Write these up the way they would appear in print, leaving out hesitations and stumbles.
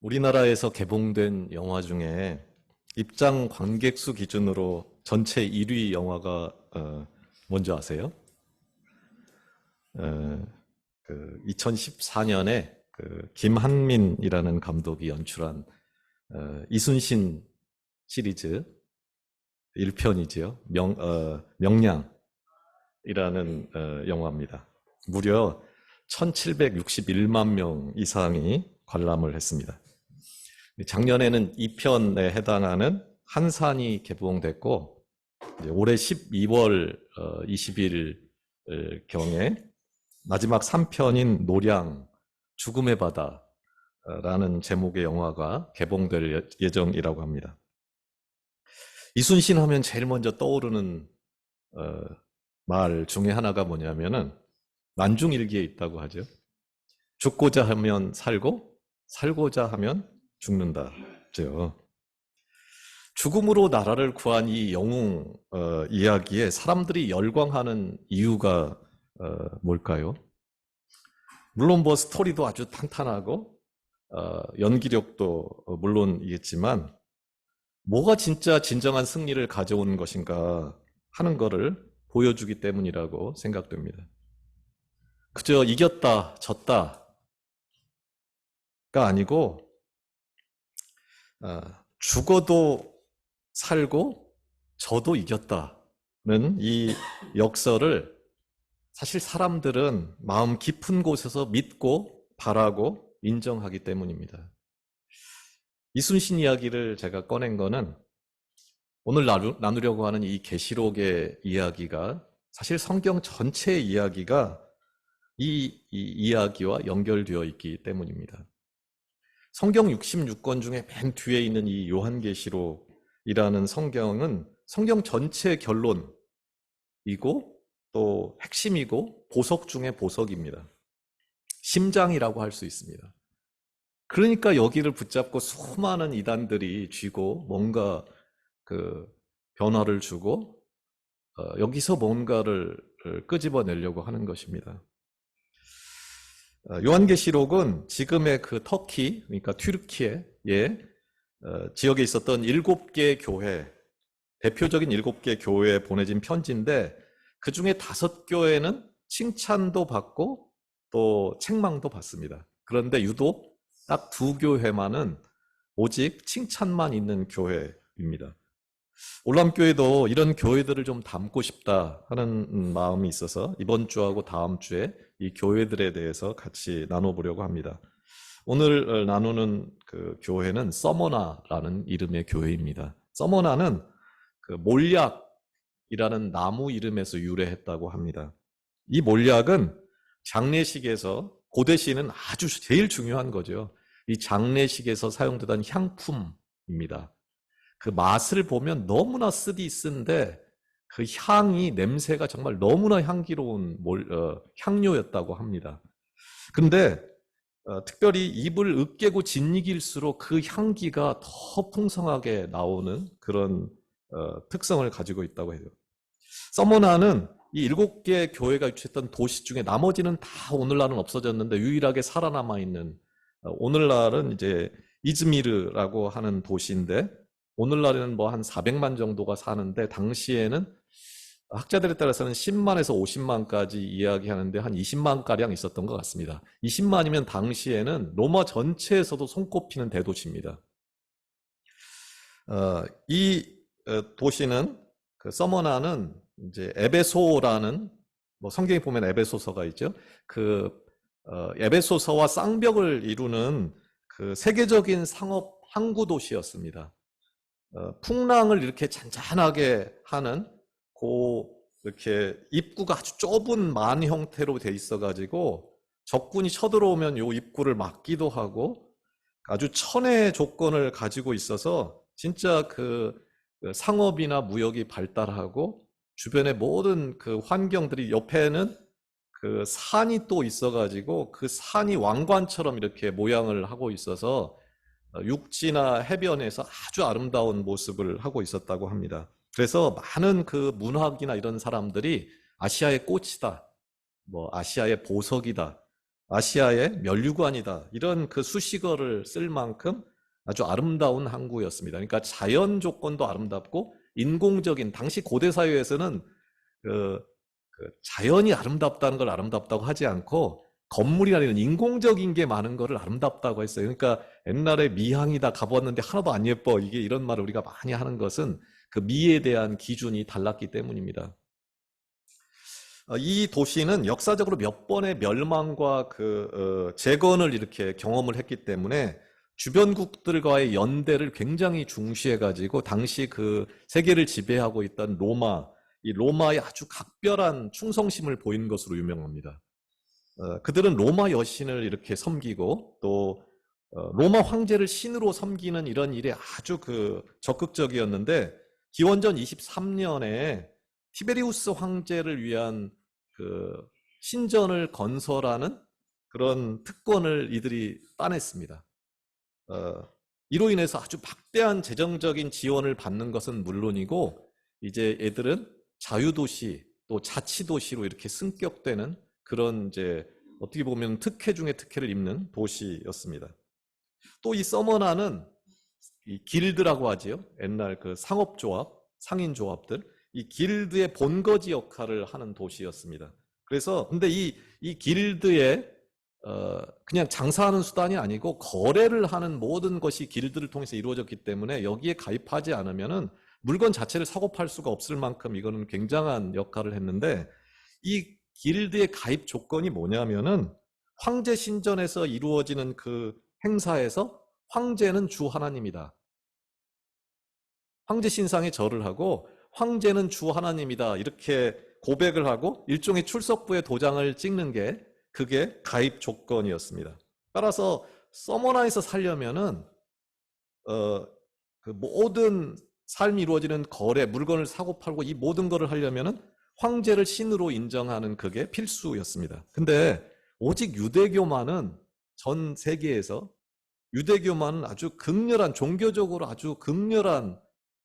우리나라에서 개봉된 영화 중에 입장 관객 수 기준으로 전체 1위 영화가 뭔지 아세요? 어, 2014년에 김한민이라는 감독이 연출한 이순신 시리즈 1편이지요. 명량이라는 영화입니다. 무려 1761만 명 이상이 관람을 했습니다. 작년에는 2편에 해당하는 한산이 개봉됐고, 이제 올해 12월 20일 경에 마지막 3편인 노량, 죽음의 바다라는 제목의 영화가 개봉될 예정이라고 합니다. 이순신 하면 제일 먼저 떠오르는 어, 말 중에 하나가 뭐냐면은 난중일기에 있다고 하죠. 죽고자 하면 살고, 살고자 하면 죽는다죠. 죽음으로 나라를 구한 이 영웅 이야기에 사람들이 열광하는 이유가 뭘까요? 물론 뭐 스토리도 아주 탄탄하고 연기력도 물론이겠지만 뭐가 진짜 진정한 승리를 가져온 것인가 하는 것을 보여주기 때문이라고 생각됩니다. 그저 이겼다, 졌다가 아니고 죽어도 살고 저도 이겼다는 이 역설을 사실 사람들은 마음 깊은 곳에서 믿고 바라고 인정하기 때문입니다. 이순신 이야기를 제가 꺼낸 거는 오늘 나누려고 하는 이 계시록의 이야기가 사실 성경 전체의 이야기가 이 이야기와 연결되어 있기 때문입니다. 성경 66권 중에 맨 뒤에 있는 이 요한계시록이라는 성경은 성경 전체의 결론이고 또 핵심이고 보석 중의 보석입니다. 심장이라고 할 수 있습니다. 그러니까 여기를 붙잡고 수많은 이단들이 쥐고 뭔가 변화를 주고 여기서 뭔가를 끄집어내려고 하는 것입니다. 요한계시록은 지금의 터키, 그러니까 튀르키예 지역에 있었던 7개 교회, 대표적인 7개 교회에 보내진 편지인데 그 중에 5교회는 칭찬도 받고 또 책망도 받습니다. 그런데 유독 딱 2교회만은 오직 칭찬만 있는 교회입니다. 올람교회도 이런 교회들을 좀 담고 싶다 하는 마음이 있어서 이번 주하고 다음 주에 이 교회들에 대해서 같이 나눠보려고 합니다. 오늘 나누는 교회는 서머나라는 이름의 교회입니다. 서머나는 몰약이라는 나무 이름에서 유래했다고 합니다. 이 몰약은 장례식에서 고대 시는 아주 제일 중요한 거죠. 이 장례식에서 사용되던 향품입니다. 그 맛을 보면 너무나 쓰디쓴데 그 향이 냄새가 정말 너무나 향기로운 향료였다고 합니다. 근데 특별히 입을 으깨고 짓이길수록 그 향기가 더 풍성하게 나오는 그런 특성을 가지고 있다고 해요. 서머나는 이 7개 교회가 유치했던 도시 중에 나머지는 다 오늘날은 없어졌는데 유일하게 살아남아 있는 오늘날은 이제 이즈미르라고 하는 도시인데 오늘날에는 뭐 한 400만 정도가 사는데 당시에는 학자들에 따라서는 10만에서 50만까지 이야기하는데 한 20만가량 있었던 것 같습니다. 20만이면 당시에는 로마 전체에서도 손꼽히는 대도시입니다. 이 도시는 서머나는 이제 에베소라는 뭐 성경에 보면 에베소서가 있죠. 에베소서와 쌍벽을 이루는 세계적인 상업 항구 도시였습니다. 풍랑을 이렇게 잔잔하게 하는 이렇게 입구가 아주 좁은 만 형태로 돼 있어가지고 적군이 쳐들어오면 요 입구를 막기도 하고 아주 천혜의 조건을 가지고 있어서 진짜 상업이나 무역이 발달하고 주변의 모든 환경들이 옆에는 산이 또 있어가지고 그 산이 왕관처럼 이렇게 모양을 하고 있어서 육지나 해변에서 아주 아름다운 모습을 하고 있었다고 합니다. 그래서 많은 문학이나 이런 사람들이 아시아의 꽃이다, 뭐 아시아의 보석이다, 아시아의 면류관이다. 이런 그 수식어를 쓸 만큼 아주 아름다운 항구였습니다. 그러니까 자연 조건도 아름답고 인공적인 당시 고대 사회에서는 그, 자연이 아름답다는 걸 아름답다고 하지 않고 건물이나 이런 인공적인 게 많은 거를 아름답다고 했어요. 그러니까 옛날에 미항이다 가보았는데 하나도 안 예뻐. 이게 이런 말을 우리가 많이 하는 것은 그 미에 대한 기준이 달랐기 때문입니다. 이 도시는 역사적으로 몇 번의 멸망과 재건을 이렇게 경험을 했기 때문에 주변국들과의 연대를 굉장히 중시해가지고 당시 그 세계를 지배하고 있던 이 로마의 아주 각별한 충성심을 보인 것으로 유명합니다. 그들은 로마 여신을 이렇게 섬기고 또 로마 황제를 신으로 섬기는 이런 일에 아주 적극적이었는데 기원전 23년에 티베리우스 황제를 위한 신전을 건설하는 그런 특권을 이들이 따냈습니다. 이로 인해서 아주 막대한 재정적인 지원을 받는 것은 물론이고 이제 애들은 자유도시 또 자치도시로 이렇게 승격되는 그런 이제 어떻게 보면 특혜 중에 특혜를 입는 도시였습니다. 또 이 서머나는 이 길드라고 하지요. 옛날 그 상업조합, 상인조합들, 이 길드의 본거지 역할을 하는 도시였습니다. 그래서 근데 이 길드에 그냥 장사하는 수단이 아니고 거래를 하는 모든 것이 길드를 통해서 이루어졌기 때문에 여기에 가입하지 않으면은 물건 자체를 사고 팔 수가 없을 만큼 이거는 굉장한 역할을 했는데 이 길드의 가입 조건이 뭐냐면은 황제 신전에서 이루어지는 그 행사에서 황제는 주 하나님이다. 황제 신상에 절을 하고 황제는 주 하나님이다. 이렇게 고백을 하고 일종의 출석부에 도장을 찍는 게 그게 가입 조건이었습니다. 따라서 서머나에서 살려면은 그 모든 삶이 이루어지는 거래, 물건을 사고 팔고 이 모든 거를 하려면은 황제를 신으로 인정하는 그게 필수였습니다. 근데 오직 유대교만은 전 세계에서 유대교만은 아주 극렬한 종교적으로 아주 극렬한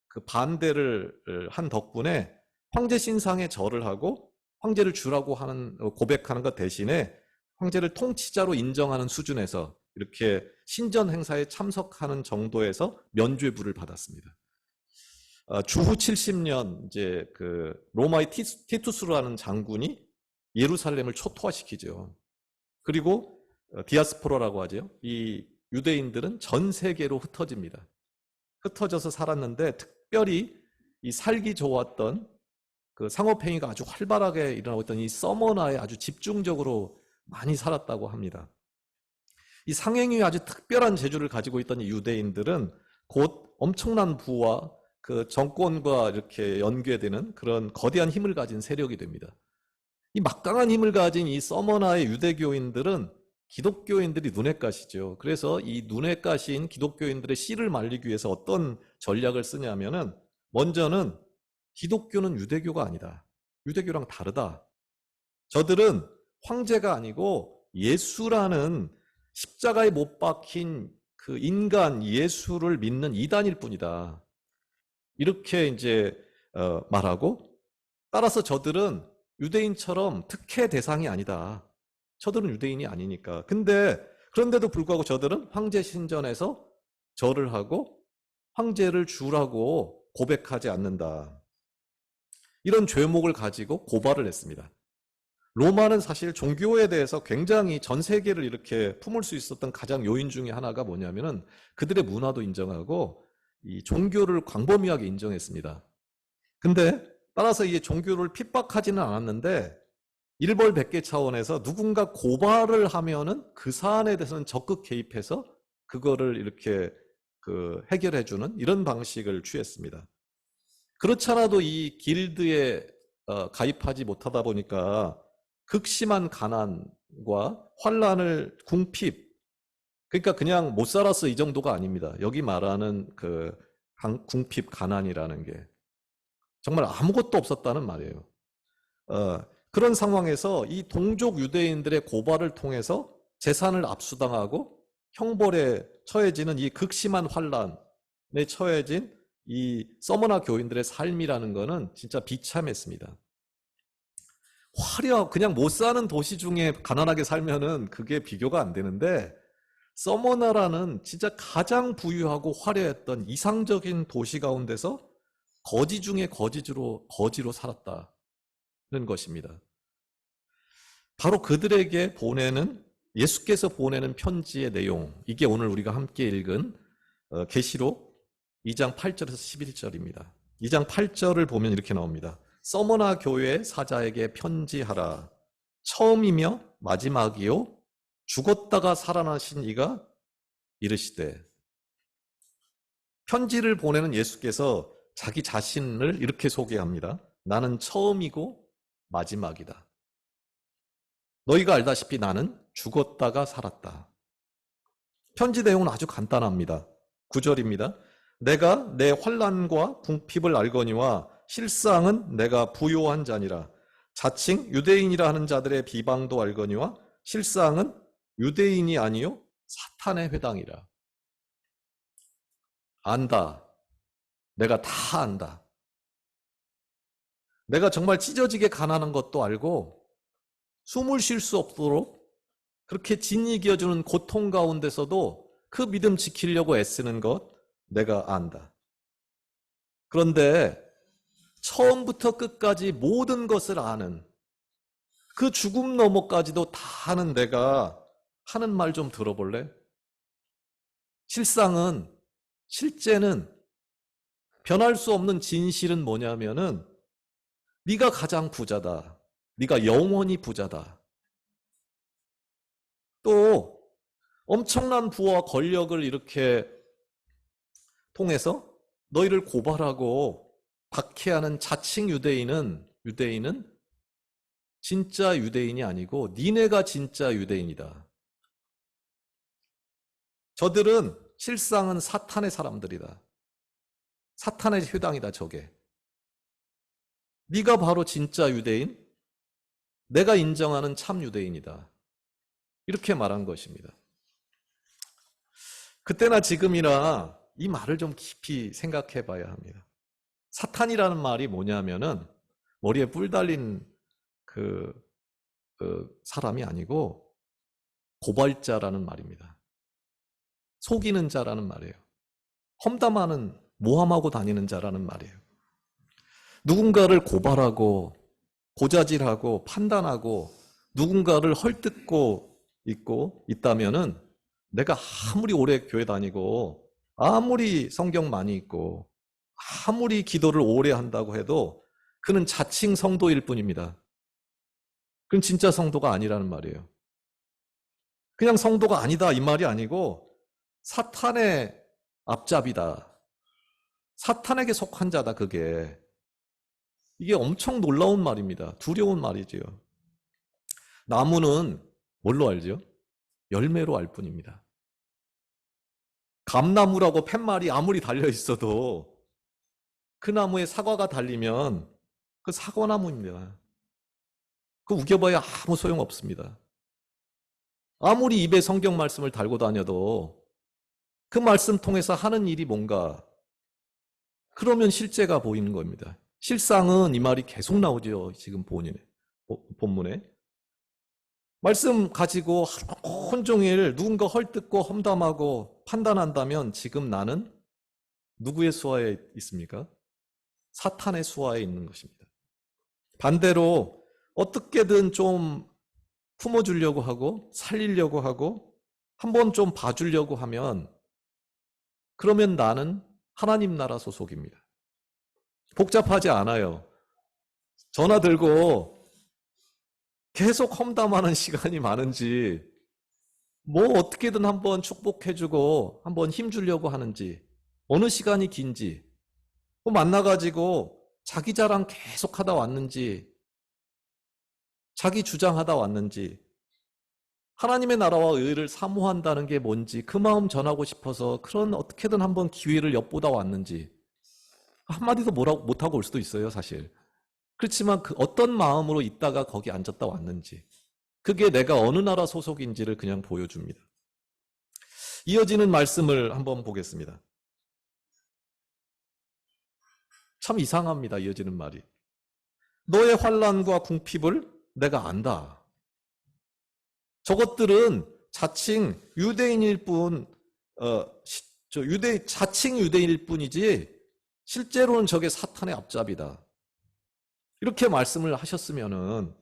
그 반대를 한 덕분에 황제 신상에 절을 하고 황제를 주라고 하는 고백하는 것 대신에 황제를 통치자로 인정하는 수준에서 이렇게 신전 행사에 참석하는 정도에서 면죄부를 받았습니다. 주후 70년 이제 그 로마의 티투스라는 장군이 예루살렘을 초토화시키죠. 그리고 디아스포라라고 하죠. 이 유대인들은 전 세계로 흩어집니다. 흩어져서 살았는데 특별히 이 살기 좋았던 그 상업행위가 아주 활발하게 일어나고 있던 이 서머나에 아주 집중적으로 많이 살았다고 합니다. 이 상행위에 아주 특별한 재주를 가지고 있던 이 유대인들은 곧 엄청난 부와 그 정권과 이렇게 연계되는 그런 거대한 힘을 가진 세력이 됩니다. 이 막강한 힘을 가진 이 서머나의 유대교인들은 기독교인들이 눈에 가시죠. 그래서 이 눈에 가신 기독교인들의 씨를 말리기 위해서 어떤 전략을 쓰냐면은 먼저는 기독교는 유대교가 아니다. 유대교랑 다르다. 저들은 황제가 아니고 예수라는 십자가에 못 박힌 그 인간 예수를 믿는 이단일 뿐이다. 이렇게 이제 말하고 따라서 저들은 유대인처럼 특혜 대상이 아니다. 저들은 유대인이 아니니까. 그런데도 불구하고 저들은 황제 신전에서 절을 하고 황제를 주라고 고백하지 않는다. 이런 죄목을 가지고 고발을 했습니다. 로마는 사실 종교에 대해서 굉장히 전 세계를 이렇게 품을 수 있었던 가장 요인 중에 하나가 뭐냐면은 그들의 문화도 인정하고 이 종교를 광범위하게 인정했습니다. 근데 따라서 이 종교를 핍박하지는 않았는데 일벌백계 차원에서 누군가 고발을 하면은 그 사안에 대해서는 적극 개입해서 그거를 이렇게 해결해주는 이런 방식을 취했습니다. 그렇지 않아도 이 길드에 가입하지 못하다 보니까 극심한 가난과 환란을 궁핍, 그러니까 그냥 못 살았어 이 정도가 아닙니다. 여기 말하는 궁핍 가난이라는 게 정말 아무것도 없었다는 말이에요. 그런 상황에서 이 동족 유대인들의 고발을 통해서 재산을 압수당하고 형벌에 처해지는 이 극심한 환란에 처해진 이 서머나 교인들의 삶이라는 것은 진짜 비참했습니다. 그냥 못 사는 도시 중에 가난하게 살면은 그게 비교가 안 되는데, 서머나라는 진짜 가장 부유하고 화려했던 이상적인 도시 가운데서 거지 중에 거지로 살았다는 것입니다. 바로 그들에게 예수께서 보내는 편지의 내용, 이게 오늘 우리가 함께 읽은 계시록 2장 8절에서 11절입니다. 2장 8절을 보면 이렇게 나옵니다. 서머나 교회 사자에게 편지하라. 처음이며 마지막이요 죽었다가 살아나신 이가 이르시되. 편지를 보내는 예수께서 자기 자신을 이렇게 소개합니다. 나는 처음이고 마지막이다. 너희가 알다시피 나는 죽었다가 살았다. 편지 내용은 아주 간단합니다. 9절입니다. 내가 내 환난과 궁핍을 알거니와 실상은 내가 부요한 자니라. 자칭 유대인이라 하는 자들의 비방도 알거니와 실상은 유대인이 아니요 사탄의 회당이라. 안다. 내가 다 안다. 내가 정말 찢어지게 가난한 것도 알고 숨을 쉴 수 없도록 그렇게 진이겨주는 고통 가운데서도 그 믿음 지키려고 애쓰는 것 내가 안다. 그런데 처음부터 끝까지 모든 것을 아는, 그 죽음 너머까지도 다 아는 내가 하는 말 좀 들어볼래? 실제는 변할 수 없는 진실은 뭐냐면은 네가 가장 부자다. 네가 영원히 부자다. 또 엄청난 부와 권력을 이렇게 통해서 너희를 고발하고 박해하는 자칭 유대인은 진짜 유대인이 아니고 니네가 진짜 유대인이다. 저들은 실상은 사탄의 사람들이다. 사탄의 회당이다, 저게. 네가 바로 진짜 유대인, 내가 인정하는 참 유대인이다. 이렇게 말한 것입니다. 그때나 지금이나 이 말을 좀 깊이 생각해 봐야 합니다. 사탄이라는 말이 뭐냐면은 머리에 뿔 달린 그 사람이 아니고 고발자라는 말입니다. 속이는 자라는 말이에요. 험담하는, 모함하고 다니는 자라는 말이에요. 누군가를 고발하고 고자질하고 판단하고 누군가를 헐뜯고 있다면은 내가 아무리 오래 교회 다니고 아무리 성경 많이 읽고 아무리 기도를 오래 한다고 해도 그는 자칭 성도일 뿐입니다. 그건 진짜 성도가 아니라는 말이에요. 그냥 성도가 아니다 이 말이 아니고 사탄의 앞잡이다. 사탄에게 속한 자다 그게. 이게 엄청 놀라운 말입니다. 두려운 말이지요. 나무는 뭘로 알죠? 열매로 알 뿐입니다. 감나무라고 팻말이 아무리 달려 있어도 그 나무에 사과가 달리면 그 사과나무입니다. 그 우겨봐야 아무 소용없습니다. 아무리 입에 성경 말씀을 달고 다녀도 그 말씀 통해서 하는 일이 뭔가, 그러면 실제가 보이는 겁니다. 실상은 이 말이 계속 나오죠. 지금 본문에. 말씀 가지고 온종일 누군가 헐뜯고 험담하고 판단한다면 지금 나는 누구의 수하에 있습니까? 사탄의 수하에 있는 것입니다. 반대로 어떻게든 좀 품어주려고 하고 살리려고 하고 한번 좀 봐주려고 하면 그러면 나는 하나님 나라 소속입니다. 복잡하지 않아요. 전화 들고 계속 험담하는 시간이 많은지, 뭐 어떻게든 한번 축복해주고 한번 힘주려고 하는지, 어느 시간이 긴지, 뭐 만나가지고 자기 자랑 계속 하다 왔는지, 자기 주장하다 왔는지, 하나님의 나라와 의를 사모한다는 게 뭔지 그 마음 전하고 싶어서 그런 어떻게든 한번 기회를 엿보다 왔는지, 한마디도 못하고 올 수도 있어요, 사실. 그렇지만 그 어떤 마음으로 있다가 거기 앉았다 왔는지, 그게 내가 어느 나라 소속인지를 그냥 보여줍니다. 이어지는 말씀을 한번 보겠습니다. 참 이상합니다, 이어지는 말이. 너의 환난과 궁핍을 내가 안다. 저것들은 자칭 유대인일 뿐, 자칭 유대인일 뿐이지 실제로는 저게 사탄의 앞잡이다. 이렇게 말씀을 하셨으면은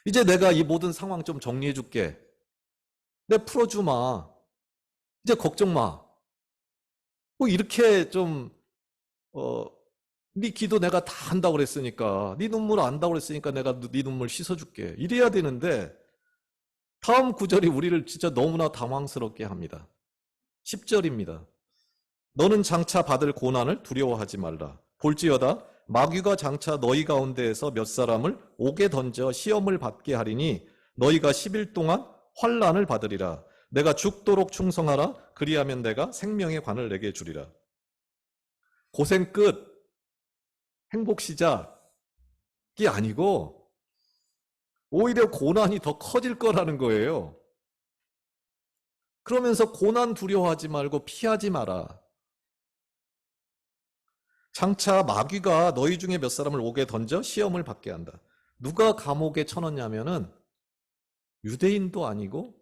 이제 내가 이 모든 상황 좀 정리해 줄게. 내 풀어주마. 이제 걱정 마. 뭐 이렇게 좀 네 기도 내가 다 한다고 그랬으니까, 네 눈물 안다고 그랬으니까 내가 네 눈물 씻어줄게. 이래야 되는데 다음 구절이 우리를 진짜 너무나 당황스럽게 합니다. 10절입니다. 너는 장차 받을 고난을 두려워하지 말라. 볼지어다 마귀가 장차 너희 가운데에서 몇 사람을 옥에 던져 시험을 받게 하리니 너희가 10일 동안 환난을 받으리라. 내가 죽도록 충성하라. 그리하면 내가 생명의 관을 내게 주리라. 고생 끝, 행복 시작이 아니고 오히려 고난이 더 커질 거라는 거예요. 그러면서 고난 두려워하지 말고 피하지 마라. 장차 마귀가 너희 중에 몇 사람을 옥에 던져 시험을 받게 한다. 누가 감옥에 쳐넣냐면은 유대인도 아니고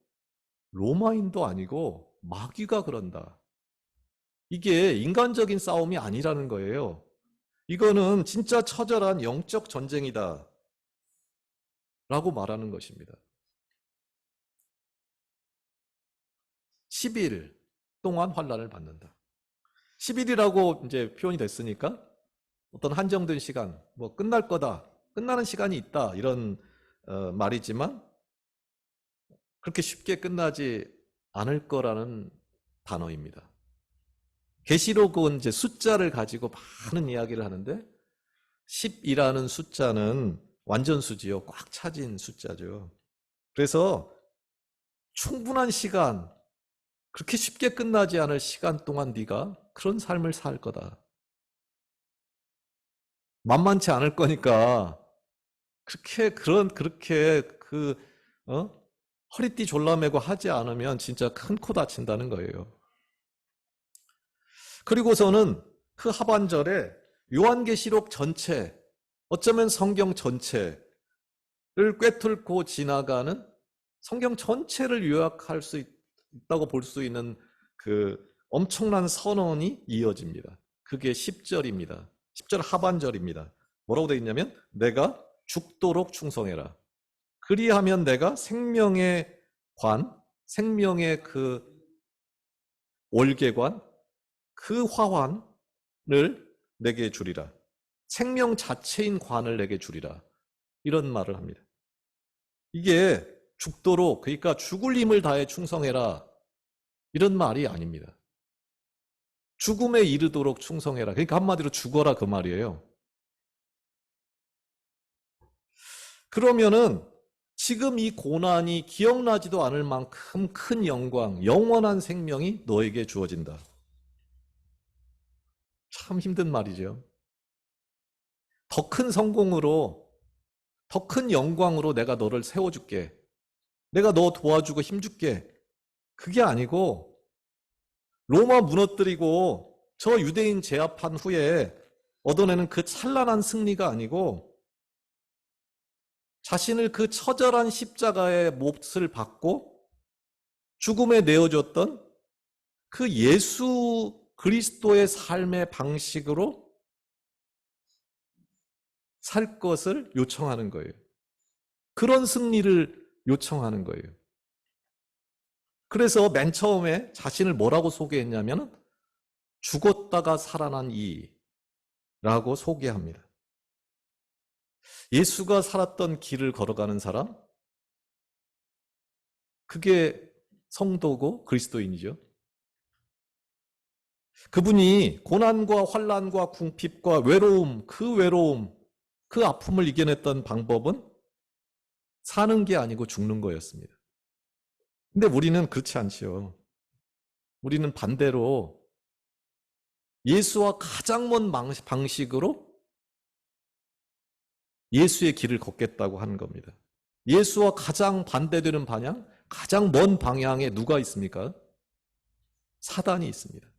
로마인도 아니고 마귀가 그런다. 이게 인간적인 싸움이 아니라는 거예요. 이거는 진짜 처절한 영적 전쟁이다 라고 말하는 것입니다. 10일 동안 환난을 받는다. 10일이라고 이제 표현이 됐으니까 어떤 한정된 시간, 뭐 끝날 거다, 끝나는 시간이 있다 이런 말이지만 그렇게 쉽게 끝나지 않을 거라는 단어입니다. 계시록은 이제 숫자를 가지고 많은 이야기를 하는데 10이라는 숫자는 완전수지요. 꽉 차진 숫자죠. 그래서 충분한 시간, 그렇게 쉽게 끝나지 않을 시간 동안 네가 그런 삶을 살 거다. 만만치 않을 거니까 그렇게 허리띠 졸라매고 하지 않으면 진짜 큰 코 다친다는 거예요. 그리고서는 그 하반절에 요한계시록 전체, 어쩌면 성경 전체를 꿰뚫고 지나가는 성경 전체를 요약할 수 있다고 볼 수 있는 그 엄청난 선언이 이어집니다. 그게 10절입니다. 10절 하반절입니다. 뭐라고 되어 있냐면 내가 죽도록 충성해라. 그리하면 내가 생명의 관, 생명의 그 월계관, 그 화환을 내게 주리라. 생명 자체인 관을 내게 주리라. 이런 말을 합니다. 이게 죽도록, 그러니까 죽을 힘을 다해 충성해라. 이런 말이 아닙니다. 죽음에 이르도록 충성해라. 그러니까 한마디로 죽어라 그 말이에요. 그러면은 지금 이 고난이 기억나지도 않을 만큼 큰 영광, 영원한 생명이 너에게 주어진다. 참 힘든 말이죠. 더 큰 성공으로, 더 큰 영광으로 내가 너를 세워줄게. 내가 너 도와주고 힘줄게. 그게 아니고 로마 무너뜨리고 저 유대인 제압한 후에 얻어내는 그 찬란한 승리가 아니고 자신을 그 처절한 십자가의 몫을 받고 죽음에 내어줬던 그 예수 그리스도의 삶의 방식으로 살 것을 요청하는 거예요. 그런 승리를 요청하는 거예요. 그래서 맨 처음에 자신을 뭐라고 소개했냐면 죽었다가 살아난 이라고 소개합니다. 예수가 살았던 길을 걸어가는 사람, 그게 성도고 그리스도인이죠. 그분이 고난과 환난과 궁핍과 외로움, 그 아픔을 이겨냈던 방법은 사는 게 아니고 죽는 거였습니다. 근데 우리는 그렇지 않지요. 우리는 반대로 예수와 가장 먼 방식으로 예수의 길을 걷겠다고 하는 겁니다. 예수와 가장 반대되는 방향, 가장 먼 방향에 누가 있습니까? 사단이 있습니다.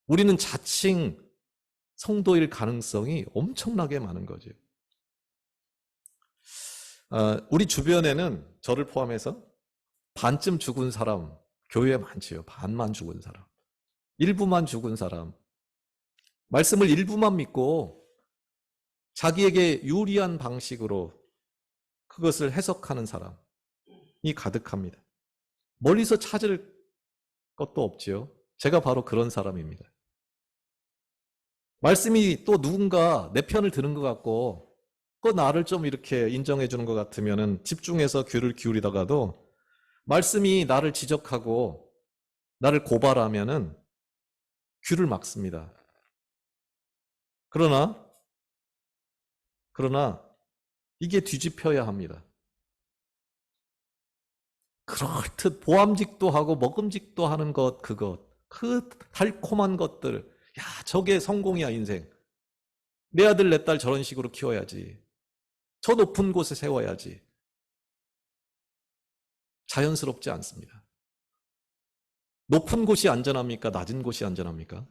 우리는 자칭 성도일 가능성이 엄청나게 많은 거죠. 우리 주변에는 저를 포함해서 반쯤 죽은 사람, 교회에 많지요. 반만 죽은 사람. 일부만 죽은 사람. 말씀을 일부만 믿고 자기에게 유리한 방식으로 그것을 해석하는 사람이 가득합니다. 멀리서 찾을 것도 없지요. 제가 바로 그런 사람입니다. 말씀이 또 누군가 내 편을 드는 것 같고 또 나를 좀 이렇게 인정해 주는 것 같으면은 집중해서 귀를 기울이다가도 말씀이 나를 지적하고 나를 고발하면은 귀를 막습니다. 그러나 이게 뒤집혀야 합니다. 그럴듯 보암직도 하고 먹음직도 하는 것, 그 달콤한 것들. 야, 저게 성공이야, 인생. 내 아들, 내 딸 저런 식으로 키워야지. 저 높은 곳에 세워야지. 자연스럽지 않습니다. 높은 곳이 안전합니까? 낮은 곳이 안전합니까?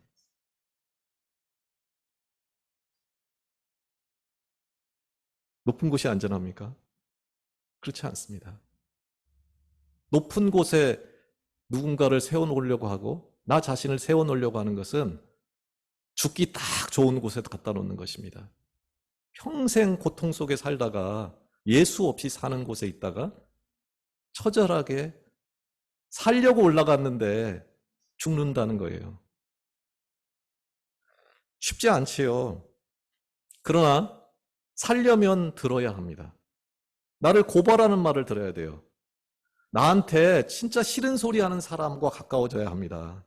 높은 곳이 안전합니까? 그렇지 않습니다. 높은 곳에 누군가를 세워놓으려고 하고 나 자신을 세워놓으려고 하는 것은 죽기 딱 좋은 곳에 갖다 놓는 것입니다. 평생 고통 속에 살다가 예수 없이 사는 곳에 있다가 처절하게 살려고 올라갔는데 죽는다는 거예요. 쉽지 않지요. 그러나 살려면 들어야 합니다. 나를 고발하는 말을 들어야 돼요. 나한테 진짜 싫은 소리 하는 사람과 가까워져야 합니다.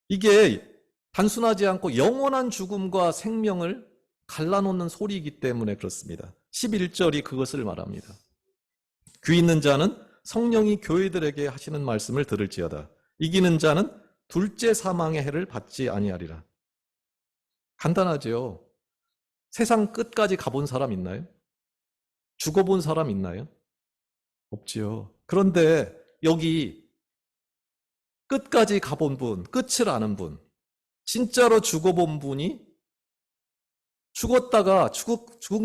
이게 단순하지 않고 영원한 죽음과 생명을 갈라놓는 소리이기 때문에 그렇습니다. 11절이 그것을 말합니다. 귀 있는 자는 성령이 교회들에게 하시는 말씀을 들을지어다. 이기는 자는 둘째 사망의 해를 받지 아니하리라. 간단하죠. 세상 끝까지 가본 사람 있나요? 죽어본 사람 있나요? 없지요. 그런데 여기 끝까지 가본 분, 끝을 아는 분, 진짜로 죽어본 분이 죽은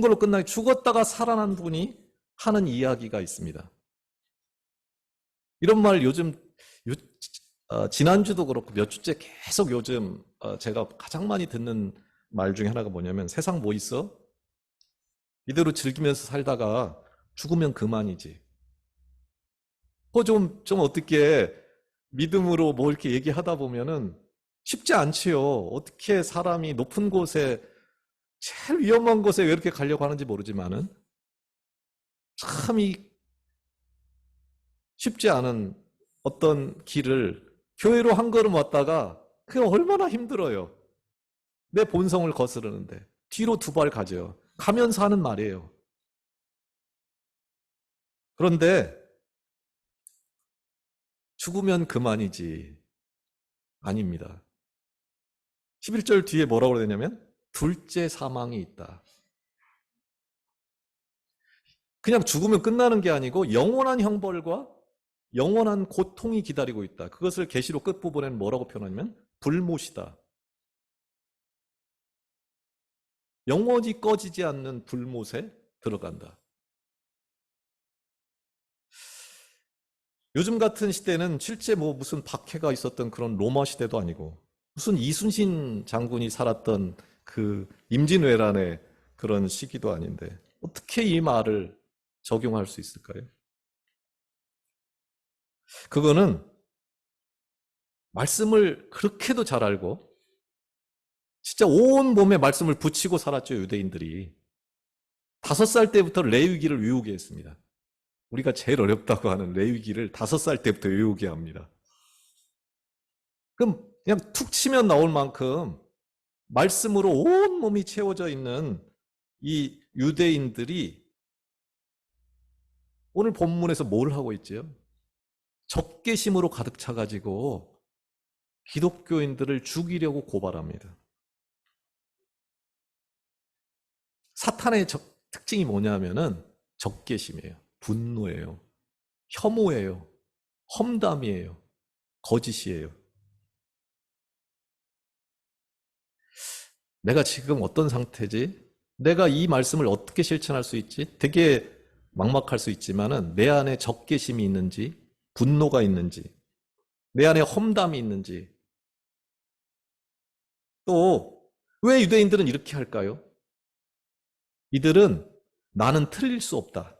걸로 끝나기 죽었다가 살아난 분이 하는 이야기가 있습니다. 이런 말 요즘 지난주도 그렇고 몇 주째 계속 요즘 제가 가장 많이 듣는 말 중에 하나가 뭐냐면 세상 뭐 있어? 이대로 즐기면서 살다가 죽으면 그만이지. 좀 어떻게 믿음으로 뭐 이렇게 얘기하다 보면은 쉽지 않지요. 어떻게 사람이 높은 곳에 제일 위험한 곳에 왜 이렇게 가려고 하는지 모르지만은 참 쉽지 않은 어떤 길을 교회로 한 걸음 왔다가 그게 얼마나 힘들어요. 내 본성을 거스르는데 뒤로 두 발 가죠. 가면서 하는 말이에요. 그런데 죽으면 그만이지. 아닙니다. 11절 뒤에 뭐라고 그러냐면 둘째 사망이 있다. 그냥 죽으면 끝나는 게 아니고 영원한 형벌과 영원한 고통이 기다리고 있다. 그것을 계시록 끝부분에는 뭐라고 표현하냐면 불못이다. 영원히 꺼지지 않는 불못에 들어간다. 요즘 같은 시대는 실제 뭐 무슨 박해가 있었던 그런 로마 시대도 아니고 무슨 이순신 장군이 살았던 그 임진왜란의 그런 시기도 아닌데 어떻게 이 말을 적용할 수 있을까요? 그거는 말씀을 그렇게도 잘 알고 진짜 온 몸에 말씀을 붙이고 살았죠, 유대인들이. 5살 때부터 레위기를 외우게 했습니다. 우리가 제일 어렵다고 하는 레위기를 5살 때부터 외우게 합니다. 그럼 그냥 툭 치면 나올 만큼 말씀으로 온 몸이 채워져 있는 이 유대인들이 오늘 본문에서 뭘 하고 있지요? 적개심으로 가득 차가지고 기독교인들을 죽이려고 고발합니다. 사탄의 특징이 뭐냐면은 적개심이에요. 분노예요. 혐오예요. 험담이에요. 거짓이에요. 내가 지금 어떤 상태지? 내가 이 말씀을 어떻게 실천할 수 있지? 되게 막막할 수 있지만은 내 안에 적개심이 있는지, 분노가 있는지, 내 안에 험담이 있는지, 또 왜 유대인들은 이렇게 할까요? 이들은 나는 틀릴 수 없다.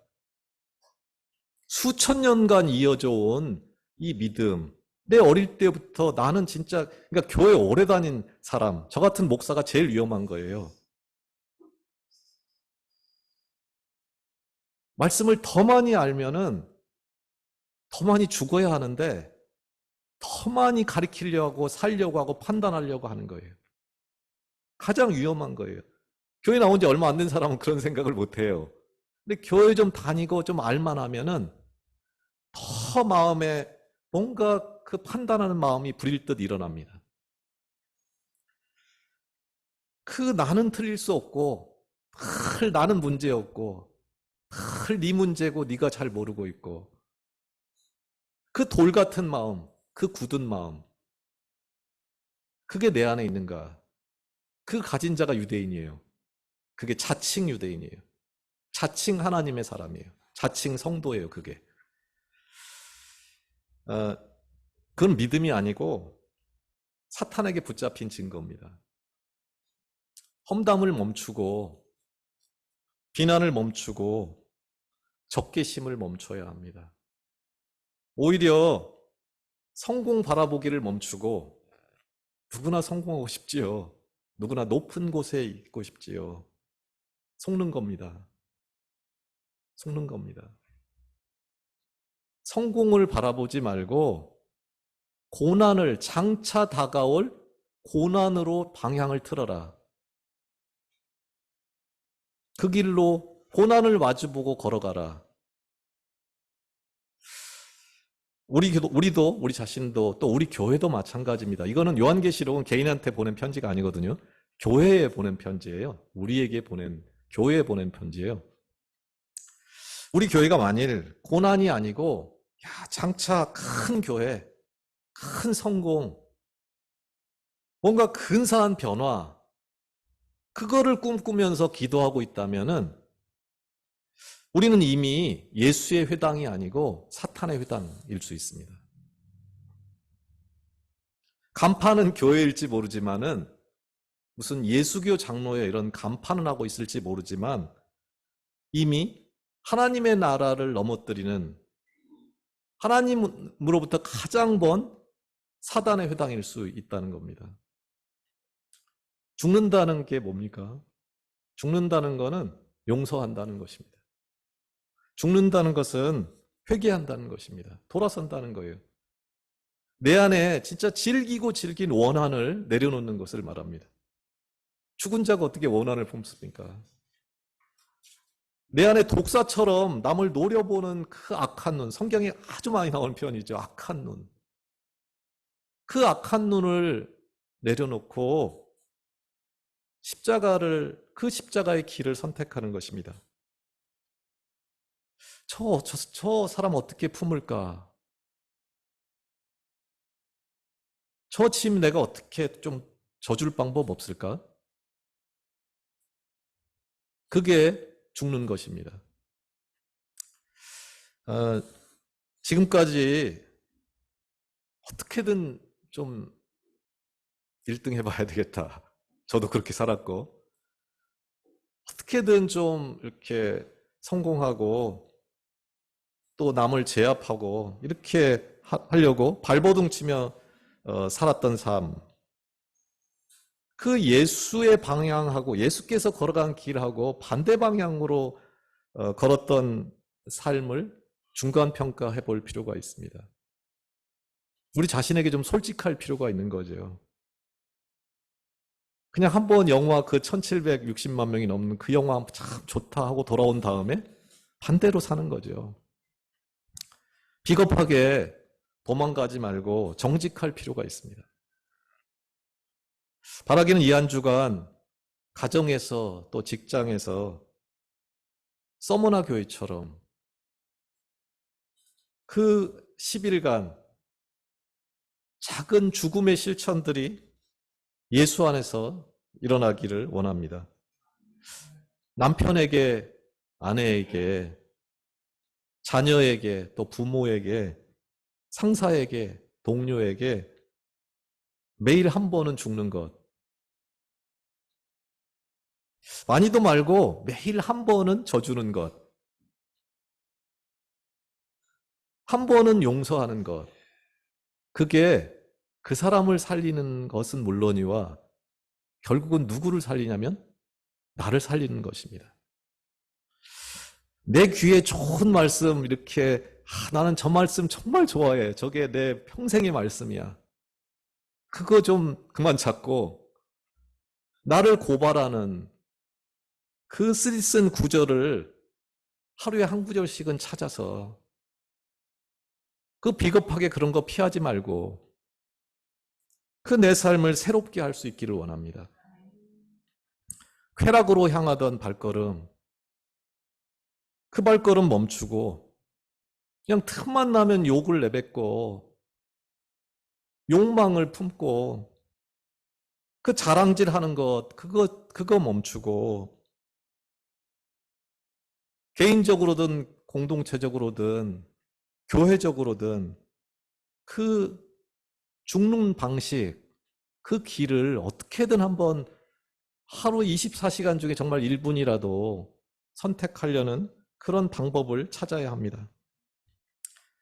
수천 년간 이어져 온 이 믿음. 내 어릴 때부터 나는 진짜, 그러니까 교회 오래 다닌 사람, 저 같은 목사가 제일 위험한 거예요. 말씀을 더 많이 알면은 더 많이 죽어야 하는데 더 많이 가르치려고 하고 살려고 하고 판단하려고 하는 거예요. 가장 위험한 거예요. 교회 나온 지 얼마 안 된 사람은 그런 생각을 못 해요. 근데 교회 좀 다니고 좀 알만하면은 더 마음에 뭔가 그 판단하는 마음이 불일 듯 일어납니다. 그 나는 틀릴 수 없고 늘 나는 문제였고 늘 네 문제고 네가 잘 모르고 있고 그 돌 같은 마음, 그 굳은 마음, 그게 내 안에 있는가? 그 가진 자가 유대인이에요. 그게 자칭 유대인이에요. 자칭 하나님의 사람이에요. 자칭 성도예요, 그게. 어, 그건 믿음이 아니고 사탄에게 붙잡힌 증거입니다. 험담을 멈추고 비난을 멈추고 적개심을 멈춰야 합니다. 오히려 성공 바라보기를 멈추고 누구나 성공하고 싶지요. 누구나 높은 곳에 있고 싶지요. 속는 겁니다. 속는 겁니다. 성공을 바라보지 말고 고난을 장차 다가올 고난으로 방향을 틀어라. 그 길로 고난을 마주보고 걸어가라. 우리도 우리 자신도 또 우리 교회도 마찬가지입니다. 이거는 요한계시록은 개인한테 보낸 편지가 아니거든요. 교회에 보낸 편지예요. 우리에게 보낸 교회에 보낸 편지예요. 우리 교회가 만일 고난이 아니고 장차 큰 교회, 큰 성공, 뭔가 근사한 변화, 그거를 꿈꾸면서 기도하고 있다면은 우리는 이미 예수의 회당이 아니고 사탄의 회당일 수 있습니다. 간판은 교회일지 모르지만은 무슨 예수교 장로의 이런 간판을 하고 있을지 모르지만 이미 하나님의 나라를 넘어뜨리는 하나님으로부터 가장 먼 사단의 회당일 수 있다는 겁니다. 죽는다는 게 뭡니까? 죽는다는 것은 용서한다는 것입니다. 죽는다는 것은 회개한다는 것입니다. 돌아선다는 거예요. 내 안에 진짜 질기고 질긴 원한을 내려놓는 것을 말합니다. 죽은 자가 어떻게 원한을 품습니까? 내 안에 독사처럼 남을 노려보는 그 악한 눈, 성경에 아주 많이 나오는 표현이죠. 악한 눈. 그 악한 눈을 내려놓고 그 십자가의 길을 선택하는 것입니다. 저 사람 어떻게 품을까? 저 짐 내가 어떻게 좀 져줄 방법 없을까? 그게 죽는 것입니다. 지금까지 어떻게든 좀 1등 해봐야 되겠다. 저도 그렇게 살았고, 어떻게든 좀 이렇게 성공하고, 또 남을 제압하고, 이렇게 하려고 발버둥 치며 살았던 삶. 그 예수의 방향하고 예수께서 걸어간 길하고 반대 방향으로 걸었던 삶을 중간 평가해 볼 필요가 있습니다. 우리 자신에게 좀 솔직할 필요가 있는 거죠. 그냥 한번 영화 그 1760만 명이 넘는 그 영화 참 좋다 하고 돌아온 다음에 반대로 사는 거죠. 비겁하게 도망가지 말고 정직할 필요가 있습니다. 바라기는 이 한 주간 가정에서 또 직장에서 서머나 교회처럼 그 10일간 작은 죽음의 실천들이 예수 안에서 일어나기를 원합니다. 남편에게, 아내에게, 자녀에게, 또 부모에게, 상사에게, 동료에게 매일 한 번은 죽는 것. 많이도 말고 매일 한 번은 져주는 것. 한 번은 용서하는 것. 그게 그 사람을 살리는 것은 물론이와 결국은 누구를 살리냐면 나를 살리는 것입니다. 내 귀에 좋은 말씀 이렇게 나는 저 말씀 정말 좋아해. 저게 내 평생의 말씀이야. 그거 좀 그만 찾고 나를 고발하는 그 쓰디쓴 구절을 하루에 한 구절씩은 찾아서 그 비겁하게 그런 거 피하지 말고 그 내 삶을 새롭게 할 수 있기를 원합니다. 쾌락으로 향하던 발걸음, 그 발걸음 멈추고 그냥 틈만 나면 욕을 내뱉고 욕망을 품고 그 자랑질하는 것, 그거 멈추고 개인적으로든 공동체적으로든 교회적으로든 그 죽는 방식, 그 길을 어떻게든 한번 하루 24시간 중에 정말 1분이라도 선택하려는 그런 방법을 찾아야 합니다.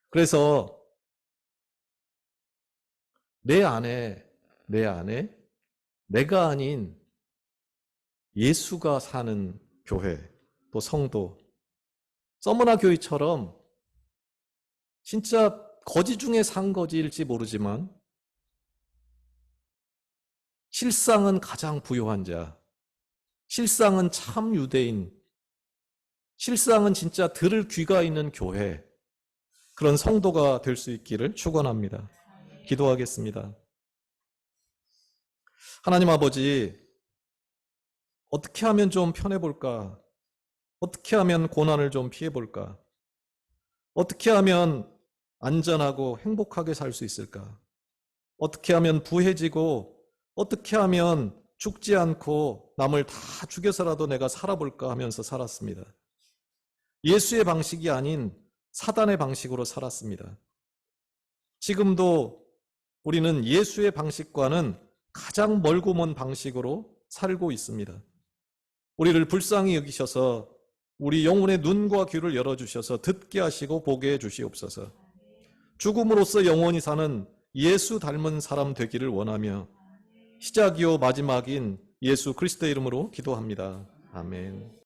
그래서 내 안에 내가 아닌 예수가 사는 교회, 또 성도, 서머나 교회처럼 진짜 거지 중에 산 거지일지 모르지만 실상은 가장 부유한 자, 실상은 참 유대인, 실상은 진짜 들을 귀가 있는 교회, 그런 성도가 될 수 있기를 축원합니다. 기도하겠습니다. 하나님 아버지, 어떻게 하면 좀 편해볼까? 어떻게 하면 고난을 좀 피해볼까? 어떻게 하면 안전하고 행복하게 살 수 있을까? 어떻게 하면 부해지고 어떻게 하면 죽지 않고 남을 다 죽여서라도 내가 살아볼까 하면서 살았습니다. 예수의 방식이 아닌 사단의 방식으로 살았습니다. 지금도 우리는 예수의 방식과는 가장 멀고 먼 방식으로 살고 있습니다. 우리를 불쌍히 여기셔서 우리 영혼의 눈과 귀를 열어주셔서 듣게 하시고 보게 해주시옵소서. 죽음으로써 영원히 사는 예수 닮은 사람 되기를 원하며 시작이요 마지막인 예수 그리스도의 이름으로 기도합니다. 아멘.